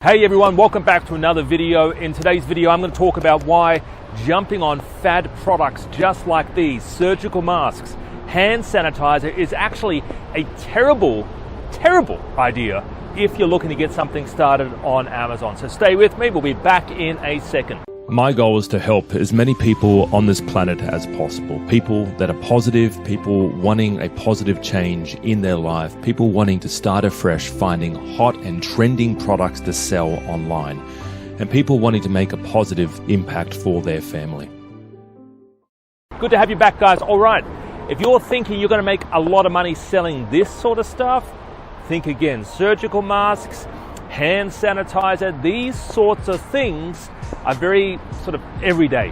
Hey everyone, welcome back to another video. In today's video, I'm going to talk about why jumping on Fad products just like these, surgical masks, hand sanitizer, is actually a terrible idea if you're looking to get something started on Amazon. So stay with me, we'll be back in a second. My goal is to help as many people on this planet as possible. People that are positive, people wanting a positive change in their life, people wanting to start afresh, finding hot and trending products to sell online, and people wanting to make a positive impact for their family. Good to have you back, guys. All right, if you're thinking you're going to make a lot of money selling this sort of stuff, think again. Surgical masks, hand sanitizer, these sorts of things are very sort of everyday.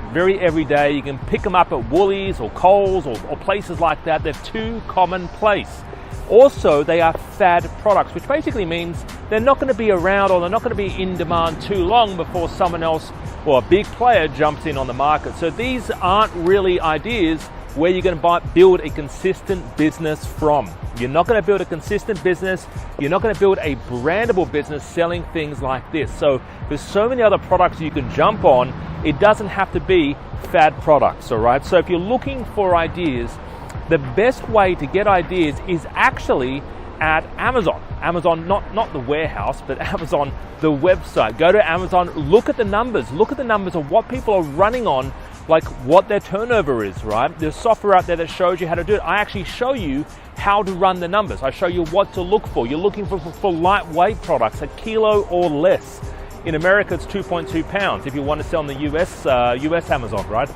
You can pick them up at Woolies or Coles or places like that. They're too commonplace. Also, they are fad products, which basically means they're not going to be around or they're not going to be in demand too long before someone else or a big player jumps in on the market. So these aren't really ideas where you're going to build a consistent business from. You're not going to build a consistent business. You're not going to build a brandable business selling things like this. So there's so many other products you can jump on. It doesn't have to be fad products, all right? So if you're looking for ideas, the best way to get ideas is actually at Amazon. Amazon, not the warehouse, but Amazon, the website. Go to Amazon, look at the numbers. Look at the numbers of what people are running on, like what their turnover is, right? There's software out there that shows you how to do it. I actually show you how to run the numbers. I show you what to look for. You're looking for lightweight products, a kilo or less. In America, it's 2.2 pounds if you want to sell in the US Amazon, right?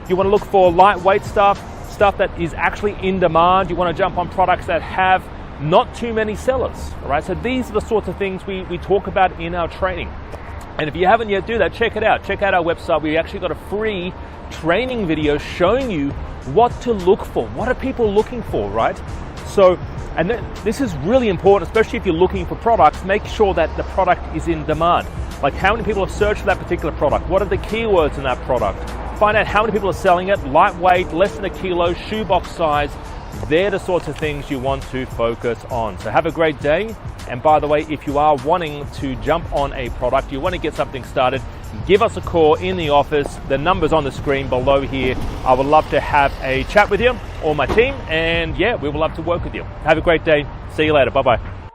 You want to look for lightweight stuff that is actually in demand. You want to jump on products that have not too many sellers, all right? So these are the sorts of things we talk about in our training. And if you haven't yet do that, check it out. Check out our website. We actually got a free training video showing you what to look for. What are people looking for, right? So, and this is really important, especially if you're looking for products. Make sure that the product is in demand. Like how many people have searched for that particular product? What are the keywords in that product? Find out how many people are selling it, lightweight, less than a kilo, shoebox size. They're the sorts of things you want to focus on. So have a great day. And by the way, if you are wanting to jump on a product, you want to get something started, give us a call in the office. The number's on the screen below here. I would love to have a chat with you or my team. And yeah, we would love to work with you. Have a great day. See you later. Bye-bye.